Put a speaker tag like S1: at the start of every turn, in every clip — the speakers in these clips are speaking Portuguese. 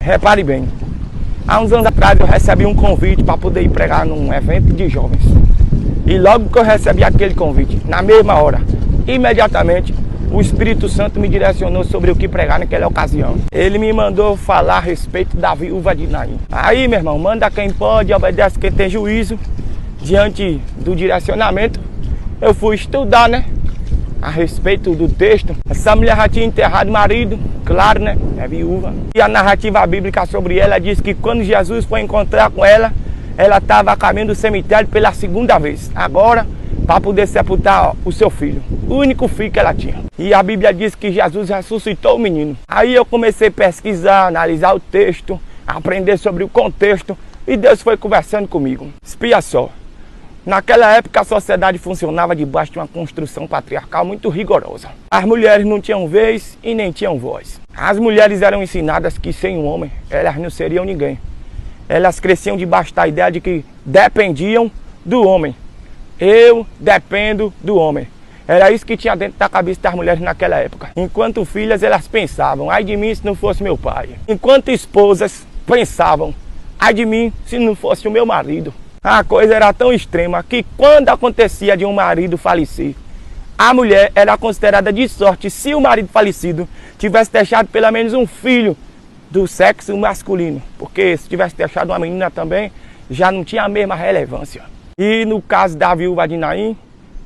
S1: Repare bem, há uns anos atrás eu recebi um convite para poder ir pregar num evento de jovens. E logo que eu recebi aquele convite, na mesma hora, imediatamente, o Espírito Santo me direcionou sobre o que pregar naquela ocasião. Ele me mandou falar a respeito da viúva de Naim. Aí, meu irmão, manda quem pode, obedece quem tem juízo. Diante do direcionamento, eu fui estudar, a respeito do texto. Essa mulher já tinha enterrado o marido, claro, é viúva. E a narrativa bíblica sobre ela diz que quando Jesus foi encontrar com ela, ela estava a caminho do cemitério pela segunda vez. Agora, para poder sepultar o seu filho, o único filho que ela tinha. E a Bíblia diz que Jesus ressuscitou o menino. Aí eu comecei a pesquisar, analisar o texto, aprender sobre o contexto, e Deus foi conversando comigo. Espia só. Naquela época a sociedade funcionava debaixo de uma construção patriarcal muito rigorosa. As mulheres não tinham vez e nem tinham voz. As mulheres eram ensinadas que sem um homem elas não seriam ninguém. Elas cresciam debaixo da ideia de que dependiam do homem. Eu dependo do homem. Era isso que tinha dentro da cabeça das mulheres naquela época. Enquanto filhas elas pensavam, ai de mim se não fosse meu pai. Enquanto esposas pensavam, ai de mim se não fosse o meu marido. A coisa era tão extrema que quando acontecia de um marido falecer, a mulher era considerada de sorte se o marido falecido tivesse deixado pelo menos um filho do sexo masculino. Porque se tivesse deixado uma menina também, já não tinha a mesma relevância. E no caso da viúva de Naim,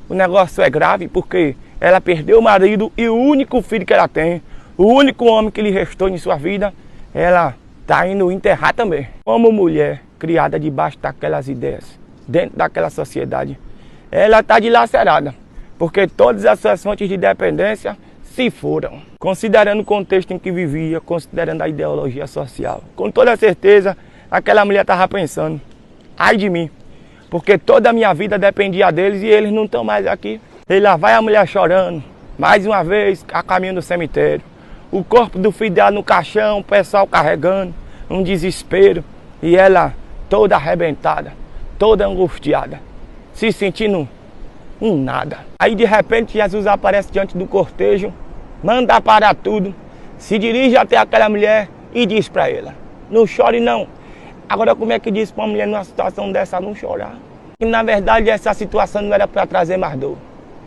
S1: o negócio é grave porque ela perdeu o marido e o único filho que ela tem, o único homem que lhe restou em sua vida, ela está indo enterrar também. Como mulher criada debaixo daquelas ideias, dentro daquela sociedade, ela está dilacerada, porque todas as suas fontes de dependência se foram. Considerando o contexto em que vivia, considerando a ideologia social, com toda certeza, aquela mulher estava pensando, ai de mim, porque toda a minha vida dependia deles e eles não estão mais aqui. E lá vai a mulher chorando, mais uma vez, a caminho do cemitério. O corpo do filho dela no caixão, o pessoal carregando, um desespero. E ela toda arrebentada, toda angustiada, se sentindo um nada. Aí de repente Jesus aparece diante do cortejo, manda parar tudo, se dirige até aquela mulher e diz para ela, não chore não. Agora como é que diz para uma mulher numa situação dessa não chorar? E na verdade essa situação não era para trazer mais dor.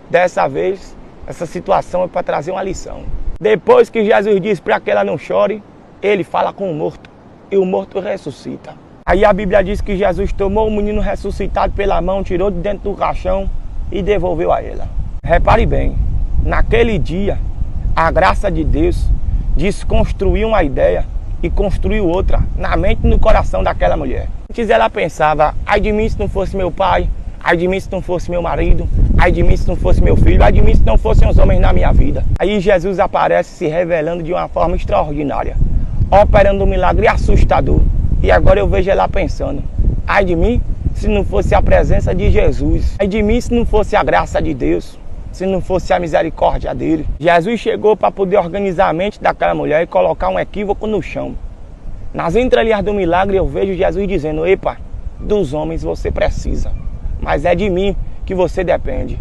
S1: Dessa vez, essa situação é para trazer uma lição. Depois que Jesus diz para que ela não chore, ele fala com o morto e o morto ressuscita. Aí a Bíblia diz que Jesus tomou o menino ressuscitado pela mão, tirou de dentro do caixão e devolveu a ela. Repare bem, naquele dia, a graça de Deus desconstruiu uma ideia e construiu outra na mente e no coração daquela mulher. Antes ela pensava, ai de mim se não fosse meu pai, ai de mim se não fosse meu marido, ai de mim se não fosse meu filho, ai de mim se não fossem os homens na minha vida. Aí Jesus aparece se revelando de uma forma extraordinária, operando um milagre assustador. E agora eu vejo ela pensando, ai de mim se não fosse a presença de Jesus, ai de mim se não fosse a graça de Deus, se não fosse a misericórdia dele. Jesus chegou para poder organizar a mente daquela mulher e colocar um equívoco no chão. Nas entrelinhas do milagre eu vejo Jesus dizendo, epa, dos homens você precisa, mas é de mim que você depende.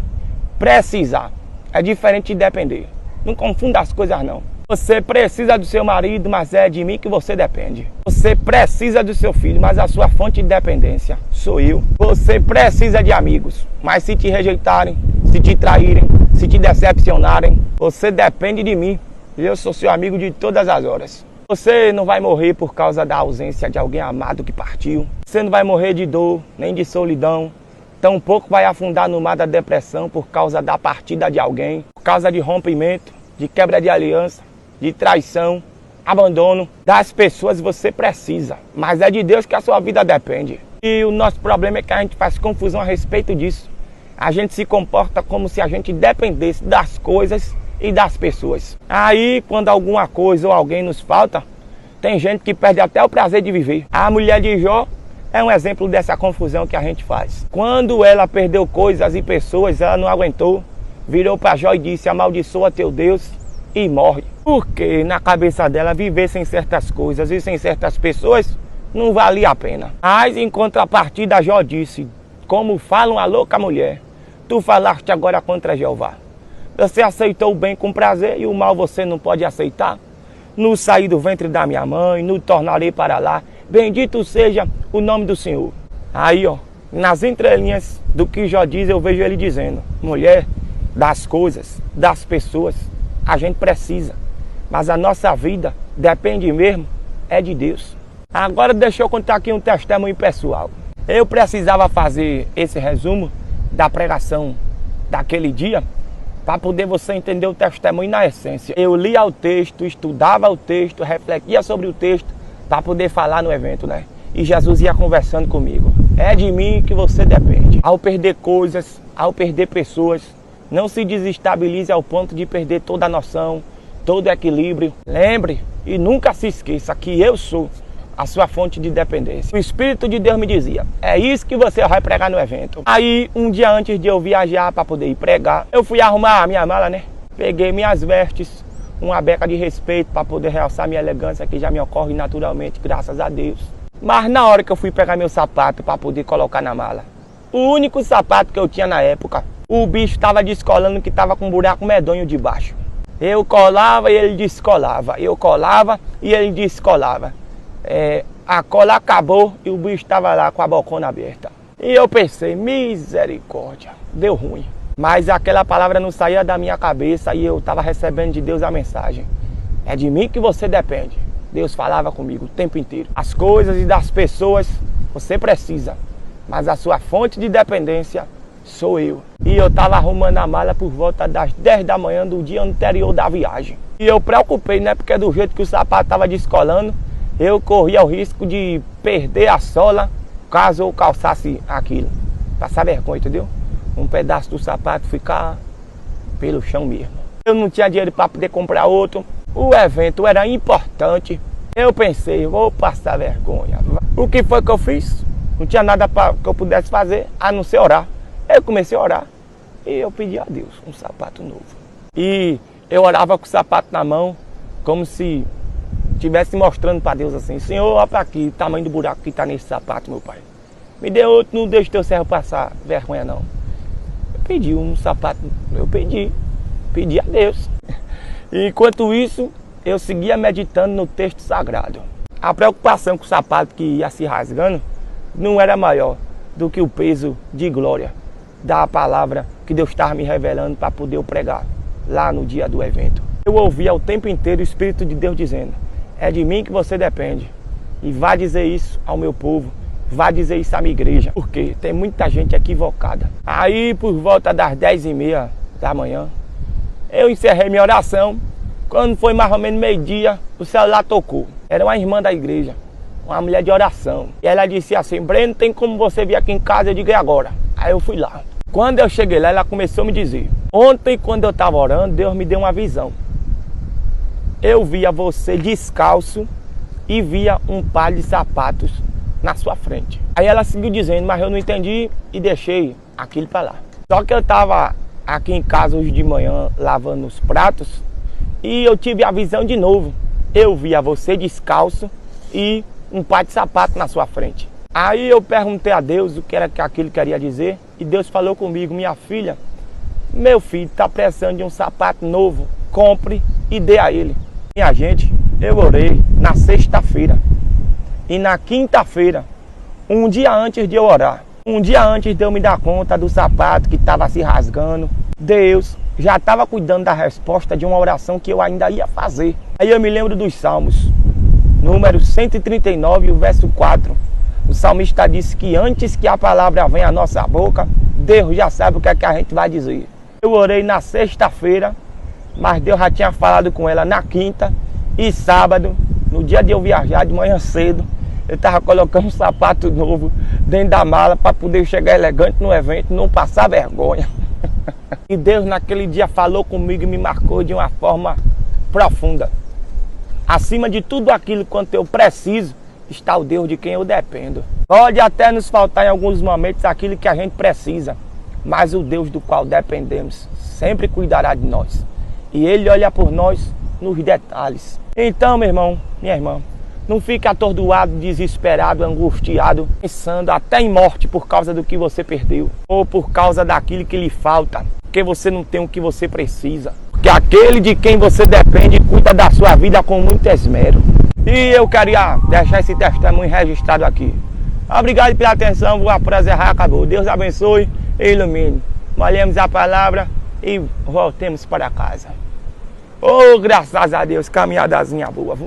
S1: Precisar é diferente de depender. Não confunda as coisas não. Você precisa do seu marido, mas é de mim que você depende. Você precisa do seu filho, mas a sua fonte de dependência sou eu. Você precisa de amigos, mas se te rejeitarem, se te traírem, se te decepcionarem, você depende de mim. E eu sou seu amigo de todas as horas. Você não vai morrer por causa da ausência de alguém amado que partiu. Você não vai morrer de dor, nem de solidão. Tampouco vai afundar no mar da depressão por causa da partida de alguém, por causa de rompimento, de quebra de aliança, de traição, abandono. Das pessoas você precisa, mas é de Deus que a sua vida depende. E o nosso problema é que a gente faz confusão a respeito disso. A gente se comporta como se a gente dependesse das coisas e das pessoas. Aí, quando alguma coisa ou alguém nos falta, tem gente que perde até o prazer de viver. A mulher de Jó é um exemplo dessa confusão que a gente faz. Quando ela perdeu coisas e pessoas, ela não aguentou, virou para Jó e disse, amaldiçoa teu Deus e morre. Porque na cabeça dela viver sem certas coisas e sem certas pessoas não valia a pena. Mas em contrapartida Jó disse, como fala uma louca mulher, tu falaste agora contra Jeová. Você aceitou o bem com prazer e o mal você não pode aceitar. no sair do ventre da minha mãe, no tornarei para lá. Bendito seja o nome do Senhor. Aí, ó, nas entrelinhas do que Jó diz, eu vejo ele dizendo: mulher, das coisas, das pessoas, a gente precisa, mas a nossa vida depende mesmo é de Deus. Agora deixa eu contar aqui um testemunho pessoal. Eu precisava fazer esse resumo da pregação daquele dia para poder você entender o testemunho na essência. Eu lia o texto, estudava o texto, refletia sobre o texto para poder falar no evento, né? E Jesus ia conversando comigo. É de mim que você depende. Ao perder coisas, ao perder pessoas, não se desestabilize ao ponto de perder toda a noção, todo o equilíbrio. Lembre e nunca se esqueça que eu sou a sua fonte de dependência. O Espírito de Deus me dizia: é isso que você vai pregar no evento. Aí, um dia antes de eu viajar para poder ir pregar, eu fui arrumar a minha mala, né? Peguei minhas vestes, uma beca de respeito para poder realçar minha elegância, que já me ocorre naturalmente, graças a Deus. Mas na hora que eu fui pegar meu sapato para poder colocar na mala, o único sapato que eu tinha na época, o bicho estava descolando, que estava com um buraco medonho debaixo. Eu colava e ele descolava. Eu colava e ele descolava. A cola acabou e o bicho estava lá com a bocona aberta. E eu pensei: misericórdia, deu ruim. Mas aquela palavra não saía da minha cabeça e eu estava recebendo de Deus a mensagem: é de mim que você depende. Deus falava comigo o tempo inteiro. As coisas e das pessoas você precisa, mas a sua fonte de dependência sou eu. E eu estava arrumando a mala por volta das 10 da manhã do dia anterior da viagem. E eu preocupei, né? Porque do jeito que o sapato estava descolando, eu corria o risco de perder a sola caso eu calçasse aquilo. Passar vergonha, entendeu? Um pedaço do sapato ficar pelo chão mesmo. Eu não tinha dinheiro para poder comprar outro. O evento era importante. Eu pensei: vou passar vergonha. O que foi que eu fiz? Não tinha nada que eu pudesse fazer a não ser orar. Eu comecei a orar e eu pedi a Deus um sapato novo. E eu orava com o sapato na mão, como se estivesse mostrando para Deus assim: Senhor, olha para aqui o tamanho do buraco que está nesse sapato, meu pai. Me dê outro, não deixe teu servo passar vergonha não. Eu pedi um sapato, eu pedi a Deus. E enquanto isso, eu seguia meditando no texto sagrado. A preocupação com o sapato que ia se rasgando não era maior do que o peso de glória da palavra que Deus estava me revelando para poder eu pregar lá no dia do evento. Eu ouvia o tempo inteiro o Espírito de Deus dizendo: é de mim que você depende. E vá dizer isso ao meu povo, vá dizer isso à minha igreja, porque tem muita gente equivocada. Aí, por volta das 10h30 da manhã, eu encerrei minha oração. Quando foi mais ou menos meio-dia, o celular tocou. Era uma irmã da igreja, uma mulher de oração. E ela disse assim: Breno, tem como você vir aqui em casa? Eu digo: e agora? Aí eu fui lá. Quando eu cheguei lá, ela começou a me dizer: ontem, quando eu estava orando, Deus me deu uma visão. Eu via você descalço e via um par de sapatos na sua frente. Aí ela seguiu dizendo, mas eu não entendi e deixei aquilo para lá. Só que eu estava aqui em casa hoje de manhã lavando os pratos e eu tive a visão de novo. Eu via você descalço e um par de sapato na sua frente. Aí eu perguntei a Deus o que era que aquilo queria dizer e Deus falou comigo: minha filha, meu filho está precisando de um sapato novo, compre e dê a ele. Minha gente, eu orei na sexta-feira e na quinta-feira, um dia antes de eu orar, um dia antes de eu me dar conta do sapato que estava se rasgando, Deus já estava cuidando da resposta de uma oração que eu ainda ia fazer. Aí eu me lembro dos Salmos, número 139, o verso 4. O salmista disse que antes que a palavra venha à nossa boca, Deus já sabe o que é que a gente vai dizer. Eu orei na sexta-feira, mas Deus já tinha falado com ela na quinta e sábado, no dia de eu viajar de manhã cedo, eu estava colocando um sapato novo dentro da mala para poder chegar elegante no evento, não passar vergonha. E Deus naquele dia falou comigo e me marcou de uma forma profunda. Acima de tudo aquilo quanto eu preciso, está o Deus de quem eu dependo. Pode até nos faltar em alguns momentos aquilo que a gente precisa, mas o Deus do qual dependemos sempre cuidará de nós. E Ele olha por nós nos detalhes. Então, meu irmão, minha irmã, não fique atordoado, desesperado, angustiado, pensando até em morte por causa do que você perdeu, ou por causa daquilo que lhe falta, porque você não tem o que você precisa. que aquele de quem você depende cuida da sua vida com muito esmero. E eu queria deixar esse testemunho registrado aqui. Obrigado pela atenção, o prazer acabou. Deus abençoe e ilumine. Molhemos a palavra e voltemos para casa. Oh, graças a Deus, caminhadazinha boa.